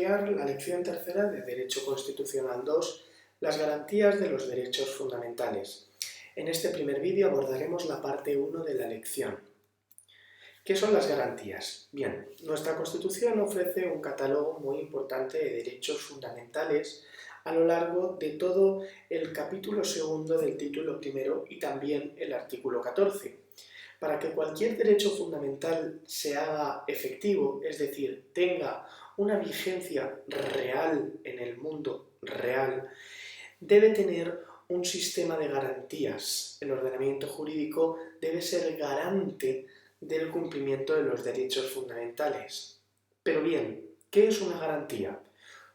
estudiar la lección tercera de Derecho Constitucional 2, las garantías de los derechos fundamentales. En este primer vídeo abordaremos la parte 1 de la lección. ¿Qué son las garantías? Bien, nuestra Constitución ofrece un catálogo muy importante de derechos fundamentales a lo largo de todo el capítulo segundo del título primero y también el artículo 14. Para que cualquier derecho fundamental se haga efectivo, es decir, tenga una vigencia real en el mundo real, debe tener un sistema de garantías. El ordenamiento jurídico debe ser garante del cumplimiento de los derechos fundamentales. Pero bien, ¿qué es una garantía?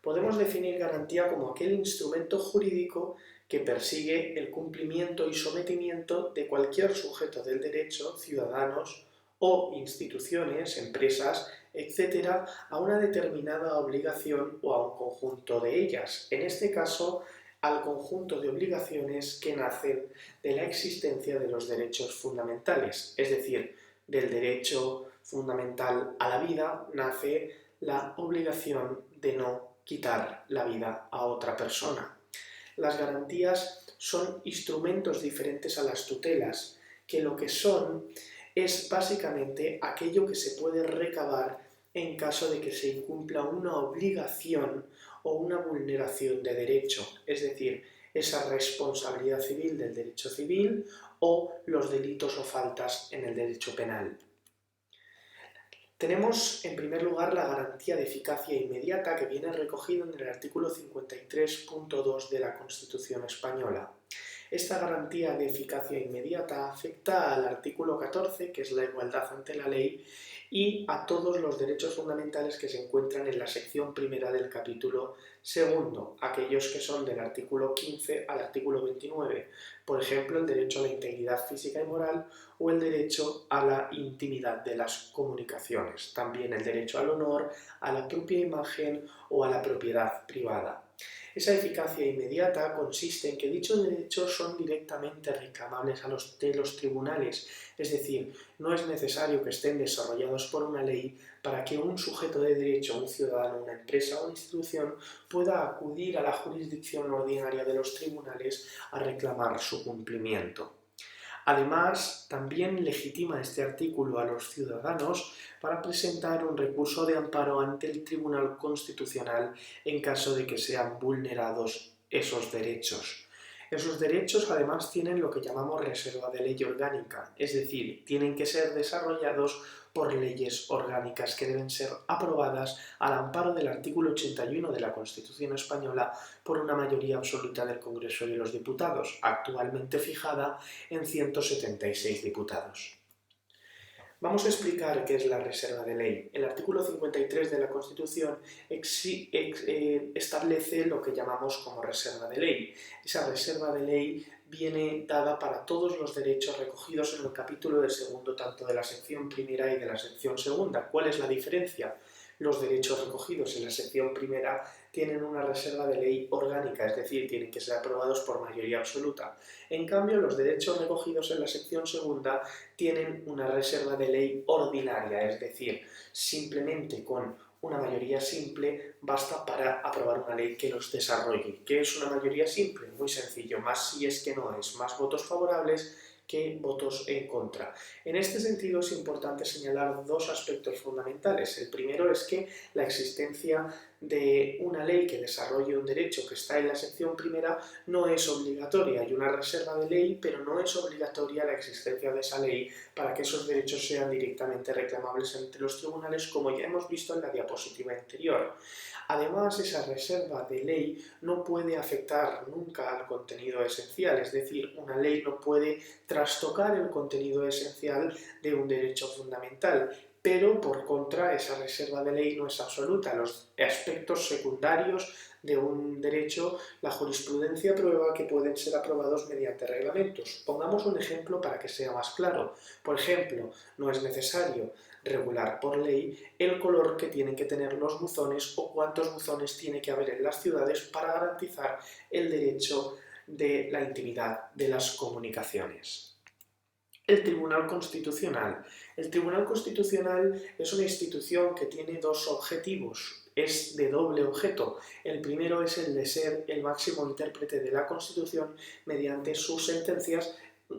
Podemos definir garantía como aquel instrumento jurídico que persigue el cumplimiento y sometimiento de cualquier sujeto del derecho, ciudadanos o instituciones, empresas, etc., a una determinada obligación o a un conjunto de ellas. En este caso, al conjunto de obligaciones que nacen de la existencia de los derechos fundamentales, es decir, del derecho fundamental a la vida nace la obligación de no quitar la vida a otra persona. Las garantías son instrumentos diferentes a las tutelas, que lo que son es básicamente aquello que se puede recabar en caso de que se incumpla una obligación o una vulneración de derecho, es decir, esa responsabilidad civil del derecho civil o los delitos o faltas en el derecho penal. Tenemos, en primer lugar, la garantía de eficacia inmediata que viene recogido en el artículo 53.2 de la Constitución española. Esta garantía de eficacia inmediata afecta al artículo 14, que es la igualdad ante la ley, y a todos los derechos fundamentales que se encuentran en la sección primera del capítulo segundo, aquellos que son del artículo 15 al artículo 29, por ejemplo, el derecho a la integridad física y moral o el derecho a la intimidad de las comunicaciones, también el derecho al honor, a la propia imagen o a la propiedad privada. Esa eficacia inmediata consiste en que dichos derechos son directamente reclamables de los tribunales, es decir, no es necesario que estén desarrollados por una ley para que un sujeto de derecho, un ciudadano, una empresa o institución pueda acudir a la jurisdicción ordinaria de los tribunales a reclamar su cumplimiento. Además, también legitima este artículo a los ciudadanos para presentar un recurso de amparo ante el Tribunal Constitucional en caso de que sean vulnerados esos derechos. Esos derechos además tienen lo que llamamos reserva de ley orgánica, es decir, tienen que ser desarrollados por leyes orgánicas que deben ser aprobadas al amparo del artículo 81 de la Constitución española por una mayoría absoluta del Congreso de los Diputados, actualmente fijada en 176 diputados. Vamos a explicar qué es la reserva de ley. El artículo 53 de la Constitución establece lo que llamamos como reserva de ley. Esa reserva de ley viene dada para todos los derechos recogidos en el capítulo segundo, tanto de la sección primera y de la sección segunda. ¿Cuál es la diferencia? Los derechos recogidos en la sección primera tienen una reserva de ley orgánica, es decir, tienen que ser aprobados por mayoría absoluta. En cambio, los derechos recogidos en la sección segunda tienen una reserva de ley ordinaria, es decir, simplemente con una mayoría simple basta para aprobar una ley que los desarrolle. ¿Qué es una mayoría simple? Muy sencillo, más si es que no es, más votos favorables que votos en contra. En este sentido es importante señalar dos aspectos fundamentales. El primero es que la existencia de una ley que desarrolle un derecho que está en la sección primera no es obligatoria. Hay una reserva de ley, pero no es obligatoria la existencia de esa ley para que esos derechos sean directamente reclamables ante los tribunales, como ya hemos visto en la diapositiva anterior. Además, esa reserva de ley no puede afectar nunca al contenido esencial, es decir, una ley no puede trastocar el contenido esencial de un derecho fundamental, pero por contra esa reserva de ley no es absoluta. Los aspectos secundarios de un derecho, la jurisprudencia prueba que pueden ser aprobados mediante reglamentos. Pongamos un ejemplo para que sea más claro. Por ejemplo, no es necesario regular por ley el color que tienen que tener los buzones o cuántos buzones tiene que haber en las ciudades para garantizar el derecho de la intimidad de las comunicaciones. El Tribunal Constitucional. El Tribunal Constitucional es una institución que tiene dos objetivos. es de doble objeto. El primero es el de ser el máximo intérprete de la Constitución mediante sus sentencias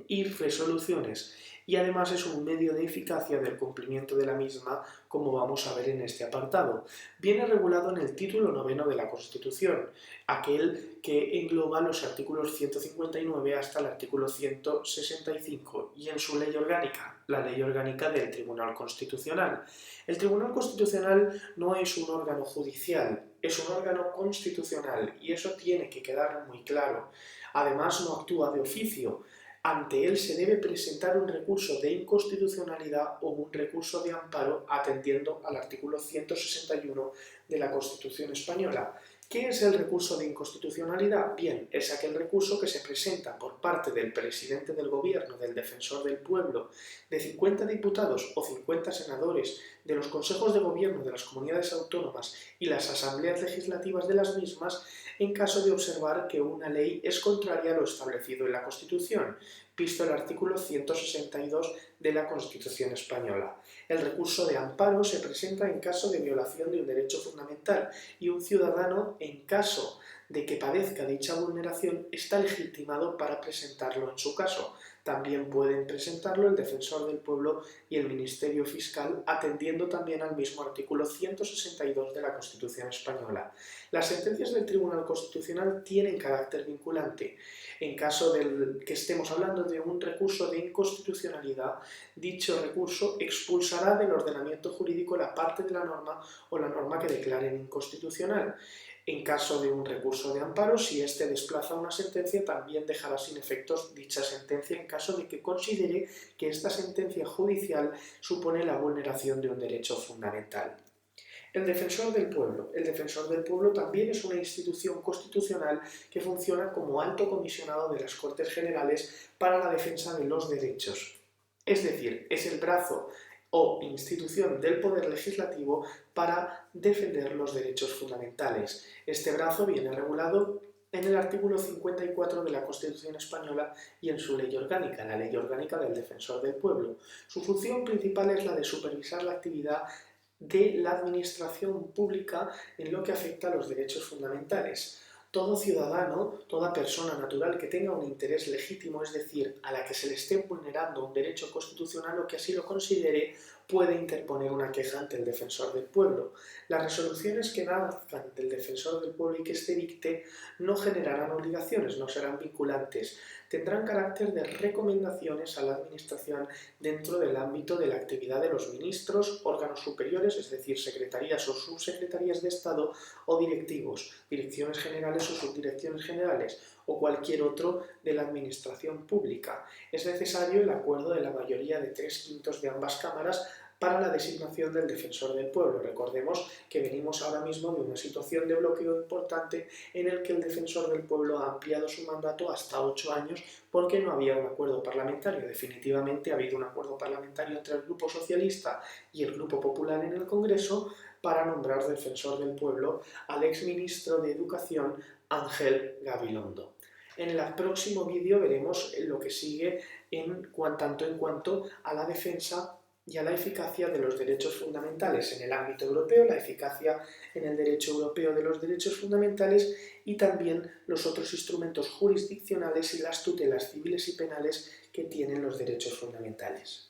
y resoluciones, y además es un medio de eficacia del cumplimiento de la misma, como vamos a ver en este apartado. Viene regulado en el título 9 de la Constitución, aquel que engloba los artículos 159 hasta el artículo 165, y en su ley orgánica, la ley orgánica del Tribunal Constitucional. El Tribunal Constitucional no es un órgano judicial, es un órgano constitucional, y eso tiene que quedar muy claro. Además, no actúa de oficio. Ante él se debe presentar un recurso de inconstitucionalidad o un recurso de amparo atendiendo al artículo 161 de la Constitución española. ¿Qué es el recurso de inconstitucionalidad? Bien, es aquel recurso que se presenta por parte del presidente del gobierno, del defensor del pueblo, de 50 diputados o 50 senadores, de los consejos de gobierno de las comunidades autónomas y las asambleas legislativas de las mismas, en caso de observar que una ley es contraria a lo establecido en la Constitución, visto el artículo 162 de la Constitución española. El recurso de amparo se presenta en caso de violación de un derecho fundamental y un ciudadano, en caso de que padezca dicha vulneración, está legitimado para presentarlo en su caso. También pueden presentarlo el defensor del pueblo y el Ministerio Fiscal, atendiendo también al mismo artículo 162 de la Constitución española. Las sentencias del Tribunal Constitucional tienen carácter vinculante. En caso de que estemos hablando de un recurso de inconstitucionalidad, dicho recurso expulsará del ordenamiento jurídico la parte de la norma o la norma que declaren inconstitucional. En caso de un recurso de amparo, si éste desplaza una sentencia, también dejará sin efectos dicha sentencia en caso de que considere que esta sentencia judicial supone la vulneración de un derecho fundamental. El defensor del pueblo. El defensor del pueblo también es una institución constitucional que funciona como alto comisionado de las Cortes Generales para la defensa de los derechos. Es decir, es el brazo o institución del Poder Legislativo para defender los derechos fundamentales. Este brazo viene regulado en el artículo 54 de la Constitución española y en su ley orgánica, la Ley Orgánica del Defensor del Pueblo. Su función principal es la de supervisar la actividad de la administración pública en lo que afecta a los derechos fundamentales. Todo ciudadano, toda persona natural que tenga un interés legítimo, es decir, a la que se le esté vulnerando un derecho constitucional o que así lo considere, puede interponer una queja ante el defensor del pueblo. Las resoluciones que nazcan del defensor del pueblo y que éste dicte no generarán obligaciones, no serán vinculantes. Tendrán carácter de recomendaciones a la Administración dentro del ámbito de la actividad de los ministros, órganos superiores, es decir, secretarías o subsecretarías de Estado o directivos, direcciones generales o subdirecciones generales o cualquier otro de la Administración pública. Es necesario el acuerdo de la mayoría de 3/5 de ambas cámaras para la designación del defensor del pueblo. Recordemos que venimos ahora mismo de una situación de bloqueo importante en el que el defensor del pueblo ha ampliado su mandato hasta 8 años porque no había un acuerdo parlamentario. Definitivamente ha habido un acuerdo parlamentario entre el Grupo Socialista y el Grupo Popular en el Congreso para nombrar defensor del pueblo al exministro de Educación Ángel Gabilondo. En el próximo vídeo veremos lo que sigue tanto en cuanto a la defensa y a la eficacia de los derechos fundamentales en el ámbito europeo, la eficacia en el derecho europeo de los derechos fundamentales y también los otros instrumentos jurisdiccionales y las tutelas civiles y penales que tienen los derechos fundamentales.